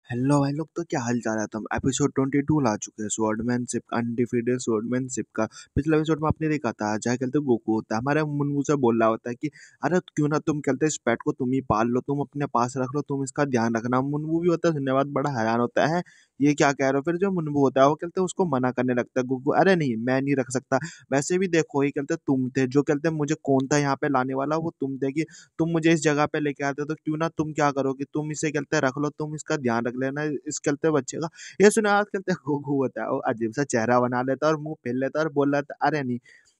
Hello भाई लोग, तो क्या हाल चाल है। तुम एपिसोड 22 ला चुके हैं स्वॉर्डमैनशिप अनडिफिटेड स्वॉर्डमैनशिप का। पिछले एपिसोड में आपने देखा था अजय कहते गोकू होता है हमारे मुन्नू से बोल रहा होता है कि अरे क्यों ना तुम कहते इस पेट को तुम ही पाल लो, तुम अपने पास रख लो, तुम इसका ध्यान रखना। मुन्नू भी होता है धन्यवाद, बड़ा हैरान होता है ये क्या कह रहे हो। फिर जो मुन्नू होता है वो कहते उसको मना करने लगता है गोकू, अरे नहीं मैं नहीं रख सकता। वैसे भी देखो ये कहते तुम थे जो कहते मुझे कौन था यहाँ पे लाने वाला, वो तुम थे कि तुम मुझे इस जगह पे लेके आते, तो क्यों ना तुम क्या करोगे, तुम इसे कहते रख लो, तुम इसका ध्यान रख लेना इस कहते बच्चे का। ये सुना आज कहते घूघू होता है वो अजीब सा चेहरा बना लेता है और मुंह फेर लेता है और बोल रहा था अरे नहीं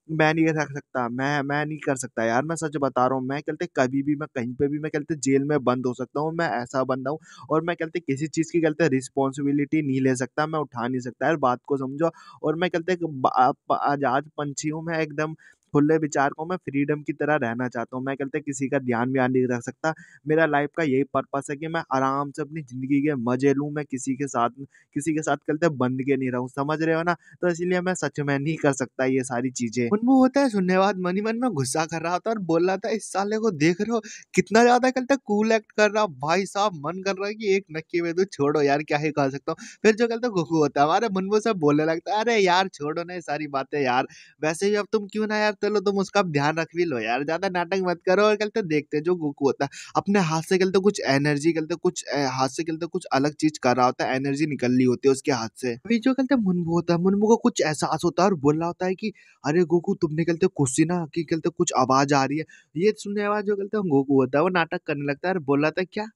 मैं नहीं रख सकता, मैं नहीं कर सकता यार, मैं सच बता रहा हूँ। मैं कहते कभी भी मैं कहीं पे भी मैं कहते जेल में बंद हो सकता हूँ, मैं ऐसा बंदा हूँ। और मैं कहते किसी चीज की कहते रिस्पॉन्सिबिलिटी नहीं ले सकता, मैं उठा नहीं सकता यार, बात को समझो। और मैं कहते आजाद पंछी हूँ मैं, एकदम खुले विचार को, मैं फ्रीडम की तरह रहना चाहता हूँ। मैं कहते किसी का ध्यान व्यान नहीं रख सकता। मेरा लाइफ का यही पर्पस है कि मैं आराम से अपनी जिंदगी के मजे लूं, मैं किसी के साथ कहते बंद के नहीं रहूं, समझ रहे हो ना। तो इसीलिए मैं सच में नहीं कर सकता ये सारी चीजें। उनमें होता है सुनने बाद मनी मन में गुस्सा कर रहा था और बोल रहा था इस साले को देख रहे हो कितना ज्यादा कहते कूल एक्ट कर रहा। भाई साहब मन कर रहा है कि एक नक्की में तो छोड़ो यार, क्या ही कह सकता हूँ। फिर जो कहते गुगू होता है हमारे मुन्नू से बोलने लगता है अरे यार छोड़ो ना ये सारी बातें यार, वैसे भी अब तुम क्यों ना यार, चलो तुम उसका ध्यान रख भी लो यार, ज्यादा नाटक मत करो। और कहते देखते हैं जो गोकू होता है अपने हाथ से कहते कुछ एनर्जी कहते कुछ हाथ से कहते कुछ अलग चीज कर रहा होता है, एनर्जी निकल रही होती है उसके हाथ से। अभी जो कहते मुन्नू होता है, मुन्नू को कुछ एहसास होता है और बोल रहा होता है कि अरे गोकू तुमने कहते कुछ ना कि कहते कुछ आवाज आ रही है। ये सुनने आवाज जो कहते गोकू होता है वो नाटक करने लगता है और बोल रहा था क्या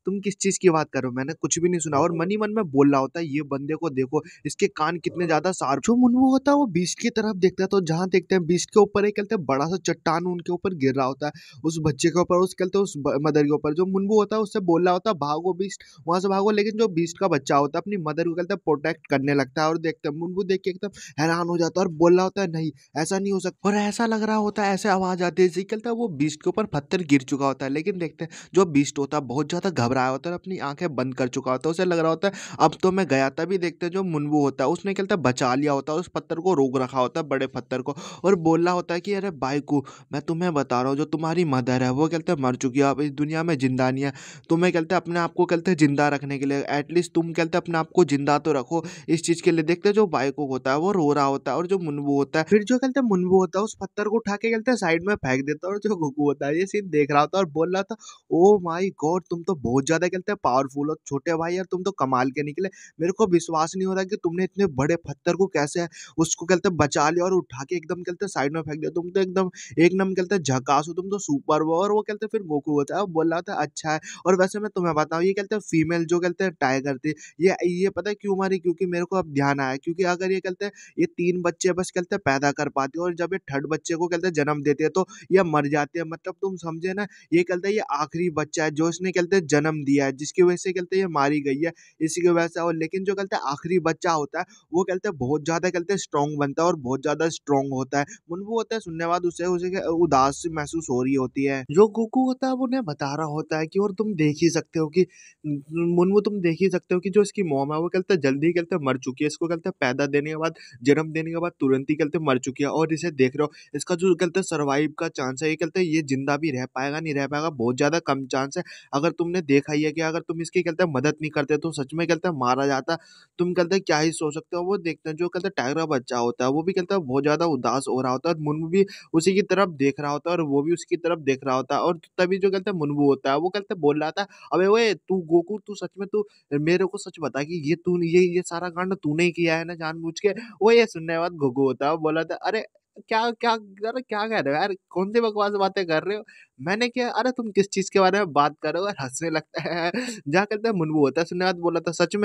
तुम किस चीज की बात कर रहे हो, मैंने कुछ भी नहीं सुना। और मनी मन में बोल रहा होता है ये बंदे को देखो, इसके कान कितने ज्यादा शार्प। जो मुन्नू होता है वो बीस्ट की तरफ देखता है, तो जहां देखते हैं बीस्ट के ऊपर एक कहते हैं बड़ा सा चट्टान उनके ऊपर गिर रहा होता है, उस बच्चे के ऊपर, उस कहते हैं उस मदर के ऊपर। जो मुन्नू होता है उससे बोल रहा होता है भागो बीस्ट, वहां से भागो। लेकिन जो बीस्ट का बच्चा होता है अपनी मदर को कहते हैं प्रोटेक्ट करने लगता है। और देखते हैं मुन्नू देख के एकदम हैरान हो जाता है और बोल रहा होता है नहीं ऐसा नहीं हो सकता। और ऐसा लग रहा होता है, ऐसे आवाज आती है जैसे कहता है वो बीस्ट के ऊपर पत्थर गिर चुका होता है। लेकिन देखते हैं जो बीस्ट होता है बहुत ज्यादा घबराया होता है और अपनी आंखें बंद कर चुका होता है, उसे लग रहा होता है अब तो मैं गया। तभी देखते हैं जो मुन्नू होता है उसने कहता है बचा लिया होता है, उस पत्थर को रोक रखा होता है, बड़े पत्थर को। और बोल रहा होता है कि अरे भाई को मैं तुम्हें बता रहा हूँ जो तुम्हारी मदर है वो कहते हैं मर चुकी है, अब इस दुनिया में जिंदा नहीं है। तुम्हें कहते हैं अपने आप को कहते हैं जिंदा रखने के लिए एटलीस्ट तुम कहते हैं अपने आप को जिंदा तो रखो इस चीज के लिए। देखते हैं जो भाई को होता है वो रो रहा होता है और जो मुन्नू होता है फिर जो कहते हैं मुन्नू होता है उस पत्थर को उठा के कहते हैं साइड में फेंक देता है। और जो गुगू होता है ये सीन देख रहा होता है और बोल रहा था ओ माय गॉड तुम तो बहुत ज्यादा कहते हैं पावरफुल हो छोटे भाई यार, तुम तो कमाल के निकले। मेरे को विश्वास नहीं हो रहा कि तुमने इतने बड़े पत्थर को कैसे उसको कहते हैं बचा लिया और उठा के एकदम कहते हैं साइड में फेंक दिया। तुम तो एकदम एक नंबर कहते हैं झकास हो, तुम तो सुपर हो। और वो कहते हैं फिर गोकू होता है वो बोल रहा था अच्छा है। और वैसे मैं तुम्हें बताऊं ये कहते हैं फीमेल जो कहते हैं टाइगर थी, ये पता है क्यों मारी, क्योंकि मेरे को अब ध्यान आया, क्योंकि अगर ये कहते हैं ये 3 बच्चे बस कहते हैं पैदा कर पाती है और जब ये थर्ड बच्चे को कहते हैं जन्म देती है तो ये मर जाती है। मतलब तुम समझे ना, ये कहते हैं ये आखिरी बच्चा है जो इसने कहते हैं जन्म दिया है, जिसकी वजह से कहते हैं ये मारी गई है इसी की वजह से। और लेकिन जो कहते हैं आखिरी बच्चा होता है वो कहते हैं बहुत ज्यादा कहते हैं स्ट्रांग बनता है और बहुत ज्यादा स्ट्रांग होता है। मुन्नू होता है सुनने बाद उसे उसे उदास सी महसूस हो रही होती है। जो गोकू होता है वो उन्हें बता रहा होता है कि और तुम देख ही सकते हो कि मुन्नू तुम देख ही सकते हो कि जो इसकी मॉम है वो कहते हैं जल्दी कहते हैं मर चुकी है, इसको कहते हैं पैदा देने के बाद जन्म देने के बाद तुरंत ही कहते हैं मर चुकी है। और इसे देख रहे हो इसका जो कहते हैं सर्वाइव का चांस है, ये कहते हैं ये जिंदा भी रह पाएगा नहीं रह पाएगा, बहुत ज्यादा कम चांस है। अगर तुमने देखा ही है कि अगर तुम इसकी कहते हैं मदद नहीं करते तो सच में कहते हैं मारा जाता। तुम कहते हैं क्या ही सोच सकते हो। वो देखते हैं जो कहते हैं टाइगर का बच्चा होता है वो भी कहता है बहुत ज्यादा उदास हो रहा होता है, मुन्नू भी उसी की तरफ देख रहा होता है और वो भी उसकी तरफ देख रहा होता है। और तभी जो कहते हैं मुन्नू होता है वो कहते हैं बोल रहा था अबे ओए तू गोकू तू सच में तू मेरे को सच बता कि ये सारा कांड तूने ही किया है ना जानबूझ के। वो ये सुनने के बाद गोकू होता है वो बोला था अरे क्या क्या अरे क्या कह रहे हो यार, कौन सी बकवास बातें कर रहे हो, मैंने क्या, अरे तुम किस चीज के बारे में बात कर रहे हो। और हंसने लगता है जहाँ कहते हैं मुन्नू होता है सुनने के बाद बोला था सच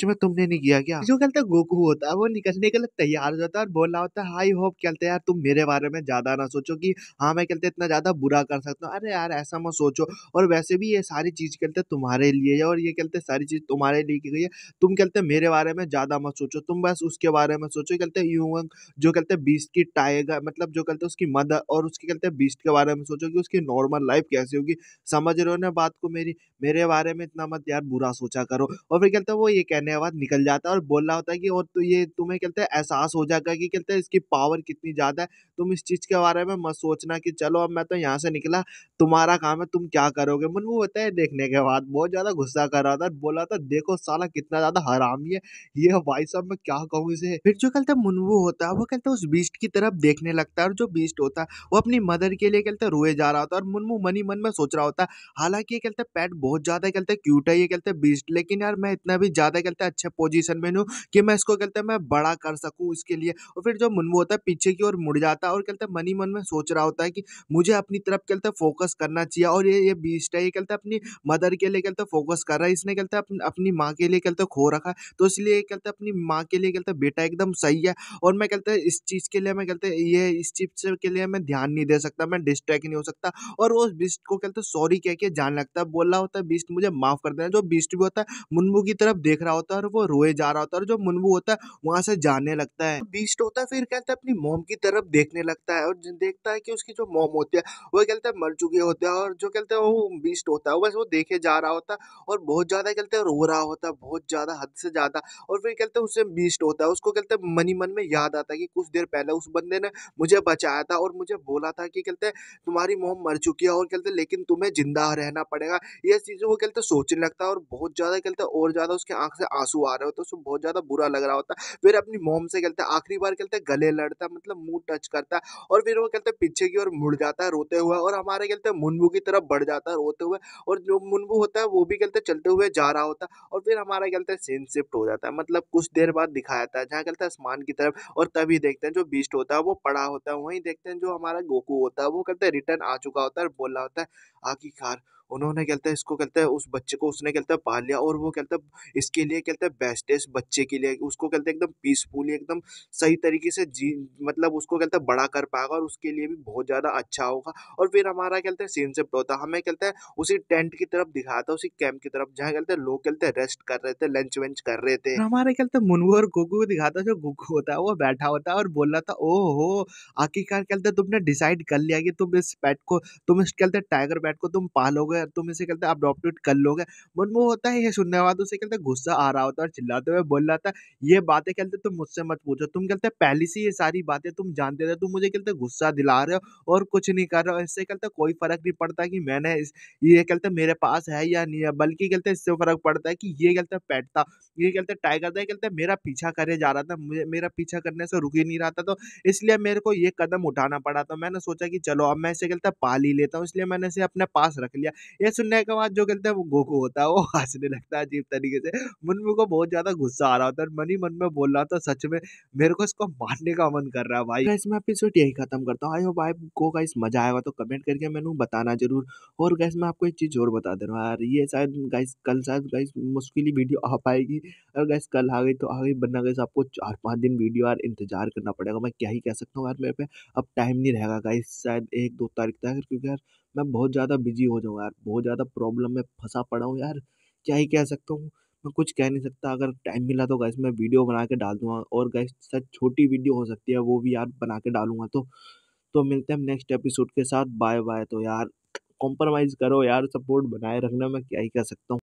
में तुमने नहीं किया क्या। जो कहते हैं गोकू होता है वो निकलने के लिए तैयार हो जाता है और बोल रहा होता है आई होप कहते हैं यार तुम मेरे बारे में ज्यादा ना सोचो कि हाँ मैं कहते इतना ज्यादा बुरा कर सकता हूँ। अरे यार ऐसा मत सोचो, और वैसे भी ये सारी चीज कहते हैं तुम्हारे लिए है और ये कहते हैं सारी चीज तुम्हारे लिए की गई है। तुम कहते हैं मेरे बारे में ज्यादा मत सोचो, तुम बस उसके बारे में सोचो कहते हैं यूं जो कहते हैं बीस्ट की टाइगर मतलब जो कहते हैं उसकी मदर और उसके कहते हैं बीस्ट के बारे में सोचो कि उसकी नॉर्मल लाइफ कैसी होगी। समझ रहे हो ना बात को मेरी? मेरे बारे में इतना मत यार बुरा सोचा करो। और फिर कहते हैं वो ये कहने के बाद निकल जाता है और बोल रहा होता है कि और तो ये तुम्हें कहते हैं एहसास हो जाएगा कि कहते हैं इसकी पावर कितनी ज़्यादा है। तुम इस चीज़ के बारे में मत सोचना कि चलो अब मैं तो यहाँ से निकला, तुम्हारा काम है तुम क्या करोगे? मुन्नू होता है देखने के बाद बहुत ज़्यादा गुस्सा कर रहा था, बोला था देखो साला कितना ज़्यादा हरामी है, ये भाई साहब मैं क्या कहूँ इसे? फिर जो कहते हैं मुन्नू होता है वो कहते हैं उस बीस्ट की तरफ देखने लगता है और जो बीस्ट होता है वो अपनी मदर के लिए कहते हैं रोए जा रहा होता है और मुन्नू मन ही मन में सोच रहा होता है, हालाँकि ये कहते हैं पेट बहुत ज़्यादा कहते हैं क्यूट है ये कहते हैं बीस्ट, लेकिन यार मैं इतना भी ज़्यादा कहते हैं अच्छे पोज़ीशन में नहीं हूँ कि मैं इसको कहते हैं मैं बड़ा कर सकूँ इसके लिए। और फिर जो मुन्नू होता है पीछे की ओर मुड़ जाता है और कहते हैं मन ही मन में सोच रहा होता है कि मुझे अपनी तरफ कहते हैं फ़ोकस करना चाहिए और ये बीस्ट है ये कहते हैं अपनी मदर के लिए कहते हैं फ़ोकस कर रहा है। इसने कहते हैं अपनी माँ के लिए कहते हैं खो रखा है, तो इसलिए कहते हैं अपनी माँ के लिए कहते हैं बेटा एकदम सही है। और मैं कहते हैं इस चीज़ के लिए मैं कहते हैं ये इस चीज़ के लिए मैं ध्यान नहीं दे सकता, मैं डिस्ट्रैक्ट नहीं हो सकता। और वो उस बीस्ट को कहते हैं सॉरी कह के जाने लगता है, बोल रहा होता है बीस्ट मुझे माफ़ कर देना। जो बीस्ट भी होता है मुन्नू की तरफ देख रहा होता है और वो रोए जा रहा होता है और जो मुन्नू होता है वहाँ से जाने लगता है। बीस्ट होता है फिर कहते हैं अपनी मॉम की तरफ देखने लगता है और देखता है कि उसकी जो मॉम होती है वो कहते हैं मर चुके होते हैं और जो कहते हैं वो बीस्ट होता है बस वो देखे जा रहा होता है और बहुत ज़्यादा कहते हैं रो रहा होता है, बहुत ज़्यादा हद से ज़्यादा। और फिर कहते हैं उससे बीस्ट होता है, उसको कहते हैं मन ही मन में याद आता है कि कुछ देर पहले उस बंदे ने मुझे बचाया था और मुझे बोला था कि कहते हैं तुम्हारी मॉम मर चुकी है और कहते हैं लेकिन तुम्हें जिंदा रहना पड़ेगा। ये चीज़ें वो कहते हैं सोचने लगता है और बहुत ज़्यादा कहते हैं और ज़्यादा उसके आँख से आँसू आ रहे होते हैं, उसको बहुत ज़्यादा बुरा लग रहा होता है। फिर अपनी मॉम से कहते हैं आखिरी बार कहते हैं गले लड़ता है, मतलब मुँह टच करता है और फिर वो कहते हैं पीछे की ओर मुड़ जाता है रोते हुए और हमारे कहते हैं मुन्नू की तरफ बढ़ जाता है रोते हुए। और जो मुन्नू होता है वो भी कहते हैं चलते हुए जा रहा होता है और फिर हमारा कहते हैं सीन शिफ्ट हो जाता है, मतलब कुछ देर बाद दिखाया था जहाँ कहते हैं आसमान की तरफ और तभी देखते हैं जो बीस्ट होता है वो पड़ा होता है, वहीं देखते हैं जो हमारा गोकू होता है वो कहते हैं रिटर्न आ चुका होता है और बोल रहा होता है आखिरकार उन्होंने कहते हैं इसको कहते हैं उस बच्चे को उसने कहते हैं पाल लिया और वो कहते हैं इसके लिए कहते हैं बेस्टेस्ट बच्चे के लिए उसको कहते हैं एकदम पीसफुली एकदम सही तरीके से जी मतलब उसको कहते हैं बड़ा कर पाएगा और उसके लिए भी बहुत ज़्यादा अच्छा होगा। और फिर हमारा कहते हैं सीन शिफ्ट होता है, हमें कहते हैं उसी टेंट की तरफ दिखाया था, उसी कैंप की तरफ जहाँ कहते हैं लोग कहते हैं रेस्ट कर रहे थे, लंच वंच कर रहे थे। हमारे कहते हैं मुन्नू और गोकू को दिखाता है, जो गोकू होता है वो बैठा होता है और बोल रहा था ओहो आखिरकार कहते हैं तुमने डिसाइड कर लिया कि तुम इस पेट को तुम इस कहते हैं टाइगर पेट को तुम पालोगे, तुम इसे कहते हैं अडॉप्टेड कर लोगे। मुन्नू होता है ये सुनने के बाद उसे कहते हैं गुस्सा आ रहा होता है और चिल्लाते हुए बोल रहा था ये बातें कहते तुम मुझसे मत पूछो, तुम कहते पहले से ये सारी बातें तुम जानते थे, तुम मुझे कहते गुस्सा दिला रहे हो और कुछ नहीं कर रहे हो। इससे कहते कोई फर्क नहीं पड़ता कि मैंने ये कहते मेरे पास है या नहीं है, बल्कि कहते इससे फर्क पड़ता है कि ये कहते पेट था, ये कहते टाइगर था, ये कहते मेरा पीछा करे जा रहा था, मुझे मेरा पीछा करने से रुक ही नहीं रहा था, तो इसलिए मेरे को ये कदम उठाना पड़ा। तो मैंने सोचा कि चलो अब मैं इसे कहते पाल ही लेता हूँ, इसलिए मैंने इसे अपने पास रख लिया। ये सुनने के बाद जो कहते हैं वो गोकू होता है वो हंसने लगता है अजीब तरीके से। मुन्नू को बहुत ज्यादा गुस्सा आ रहा होता है, मन ही मन में बोल रहा था सच में मेरे को इसको मारने का मन कर रहा है भाई। गाइस मैं एपिसोड यही खत्म करता हूँ। आई होप आपको गाइस मजा आएगा, तो कमेंट करके मैंने बताना जरूर। और गाइस मैं आपको एक चीज और बता दे रहा हूँ यार, ये शायद गाइस कल शायद गाइस मुश्किल ही वीडियो आ पाएगी। अगर गाइस कल आ गई तो आ गई, वरना गाइस आपको 4-5 दिन वीडियो यार इंतजार करना पड़ेगा। मैं क्या ही कह सकता हूँ यार, मेरे पे अब टाइम नहीं रहेगा गाइस, शायद 1-2 तारीख तक, क्योंकि यार मैं बहुत ज़्यादा बिजी हो जाऊँ यार, बहुत ज़्यादा प्रॉब्लम में फंसा पड़ा हूँ यार। क्या ही कह सकता हूँ, मैं कुछ कह नहीं सकता। अगर टाइम मिला तो गाइस मैं वीडियो बना के डाल दूँगा, और गाइस शायद छोटी वीडियो हो सकती है वो भी यार बना के डालूँगा। तो मिलते हैं हम नेक्स्ट एपिसोड के साथ। Bye bye. तो यार कॉम्प्रोमाइज़ करो यार, सपोर्ट बनाए रखना, मैं क्या ही कह सकता हूँ।